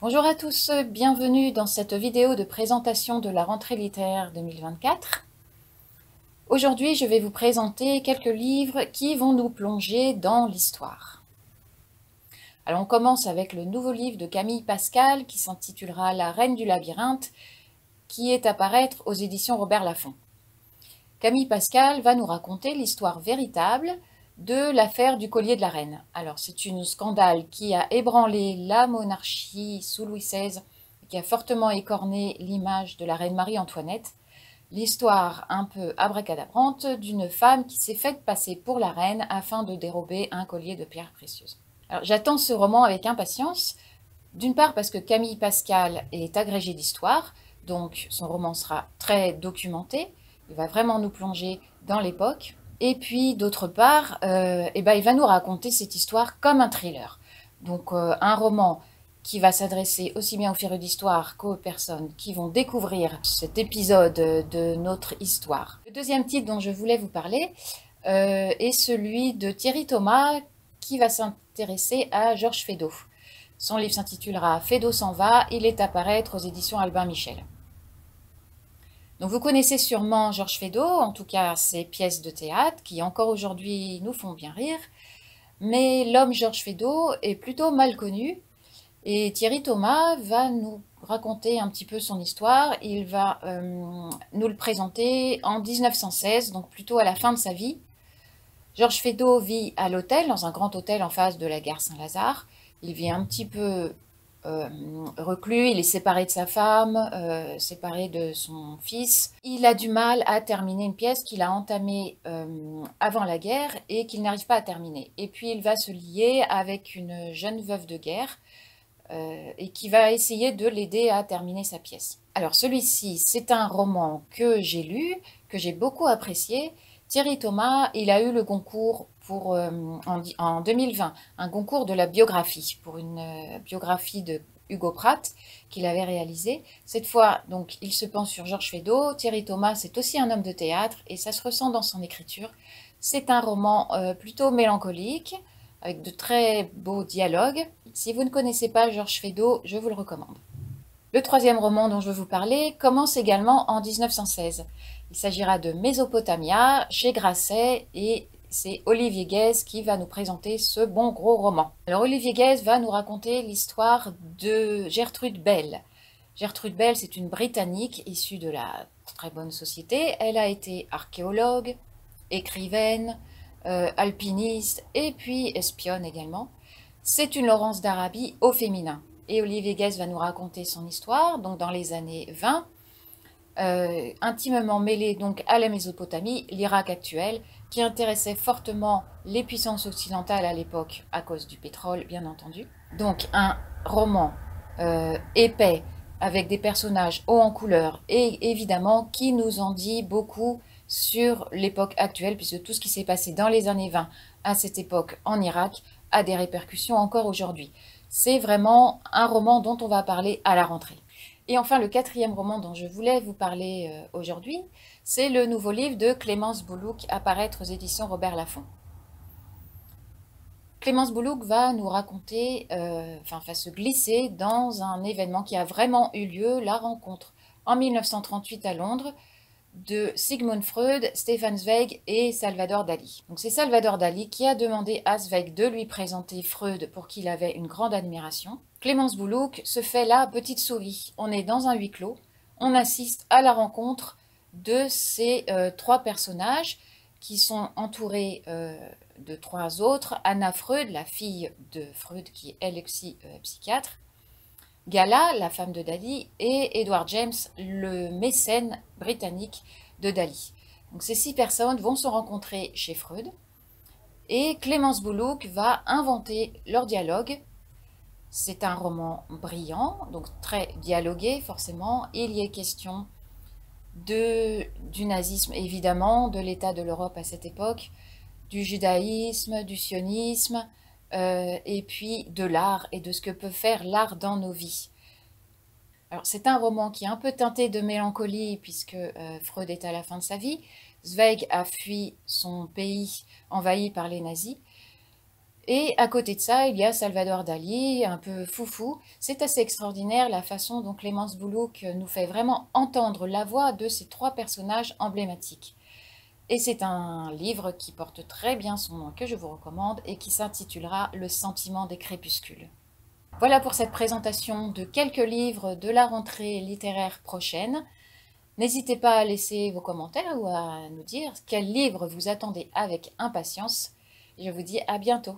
Bonjour à tous, bienvenue dans cette vidéo de présentation de la rentrée littéraire 2024. Aujourd'hui, je vais vous présenter quelques livres qui vont nous plonger dans l'histoire. Alors on commence avec le nouveau livre de Camille Pascal qui s'intitulera La Reine du Labyrinthe, qui est à paraître aux éditions Robert Laffont. Camille Pascal va nous raconter l'histoire véritable de l'affaire du collier de la reine. Alors c'est un scandale qui a ébranlé la monarchie sous Louis XVI, qui a fortement écorné l'image de la reine Marie-Antoinette. L'histoire un peu abracadabrante d'une femme qui s'est faite passer pour la reine afin de dérober un collier de pierres précieuses. Alors j'attends ce roman avec impatience, d'une part parce que Camille Pascal est agrégée d'histoire, donc son roman sera très documenté, il va vraiment nous plonger dans l'époque. Et puis d'autre part, il va nous raconter cette histoire comme un thriller. Donc un roman qui va s'adresser aussi bien aux férus d'histoire qu'aux personnes qui vont découvrir cet épisode de notre histoire. Le deuxième titre dont je voulais vous parler est celui de Thierry Thomas qui va s'intéresser à Georges Feydeau. Son livre s'intitulera Feydeau s'en va, il est à paraître aux éditions Albin Michel. Donc vous connaissez sûrement Georges Feydeau, en tout cas ses pièces de théâtre, qui encore aujourd'hui nous font bien rire. Mais l'homme Georges Feydeau est plutôt mal connu, et Thierry Thomas va nous raconter un petit peu son histoire. Il va nous le présenter en 1916, donc plutôt à la fin de sa vie. Georges Feydeau vit à l'hôtel, dans un grand hôtel en face de la gare Saint-Lazare. Il vit un petit peu reclus, il est séparé de sa femme, séparé de son fils. Il a du mal à terminer une pièce qu'il a entamée avant la guerre et qu'il n'arrive pas à terminer. Et puis il va se lier avec une jeune veuve de guerre et qui va essayer de l'aider à terminer sa pièce. Alors celui-ci, c'est un roman que j'ai lu, que j'ai beaucoup apprécié. Thierry Thomas, il a eu le concours pour, en 2020, un concours de la biographie, pour une biographie de Hugo Pratt qu'il avait réalisé. Cette fois, donc, il se penche sur Georges Feydeau. Thierry Thomas, c'est aussi un homme de théâtre et ça se ressent dans son écriture. C'est un roman plutôt mélancolique, avec de très beaux dialogues. Si vous ne connaissez pas Georges Feydeau, je vous le recommande. Le troisième roman dont je veux vous parler commence également en 1916. Il s'agira de Mésopotamia, chez Grasset, et c'est Olivier Guèze qui va nous présenter ce bon gros roman. Alors Olivier Guèze va nous raconter l'histoire de Gertrude Bell. Gertrude Bell, c'est une Britannique issue de la très bonne société. Elle a été archéologue, écrivaine, alpiniste et puis espionne également. C'est une Laurence d'Arabie au féminin. Et Olivier Guèze va nous raconter son histoire, donc dans les années 20, intimement mêlée donc à la Mésopotamie, l'Irak actuel, qui intéressait fortement les puissances occidentales à l'époque à cause du pétrole, bien entendu. Donc un roman épais, avec des personnages hauts en couleur, et évidemment qui nous en dit beaucoup sur l'époque actuelle, puisque tout ce qui s'est passé dans les années 20 à cette époque en Irak a des répercussions encore aujourd'hui. C'est vraiment un roman dont on va parler à la rentrée. Et enfin, le quatrième roman dont je voulais vous parler aujourd'hui, c'est le nouveau livre de Clémence Boulouc, à paraître aux éditions Robert Laffont. Clémence Boulouc va nous raconter, va se glisser dans un événement qui a vraiment eu lieu, la rencontre en 1938 à Londres de Sigmund Freud, Stefan Zweig et Salvador Dali. Donc c'est Salvador Dali qui a demandé à Zweig de lui présenter Freud pour qui il avait une grande admiration. Clémence Boulouc se fait la petite souris. On est dans un huis clos, on assiste à la rencontre de ces trois personnages qui sont entourés de trois autres. Anna Freud, la fille de Freud qui est elle aussi psychiatre, Gala, la femme de Dali, et Edward James, le mécène britannique de Dali. Donc ces six personnes vont se rencontrer chez Freud, et Clémence Boulouc va inventer leur dialogue. C'est un roman brillant, donc très dialogué forcément. Il y est question du nazisme évidemment, de l'état de l'Europe à cette époque, du judaïsme, du sionisme, et puis de l'art et de ce que peut faire l'art dans nos vies. Alors c'est un roman qui est un peu teinté de mélancolie puisque Freud est à la fin de sa vie. Zweig a fui son pays envahi par les nazis. Et à côté de ça, il y a Salvador Dali, un peu foufou. C'est assez extraordinaire la façon dont Clémence Boulouk nous fait vraiment entendre la voix de ces trois personnages emblématiques. Et c'est un livre qui porte très bien son nom, que je vous recommande, et qui s'intitulera Le sentiment des crépuscules. Voilà pour cette présentation de quelques livres de la rentrée littéraire prochaine. N'hésitez pas à laisser vos commentaires ou à nous dire quels livres vous attendez avec impatience. Je vous dis à bientôt.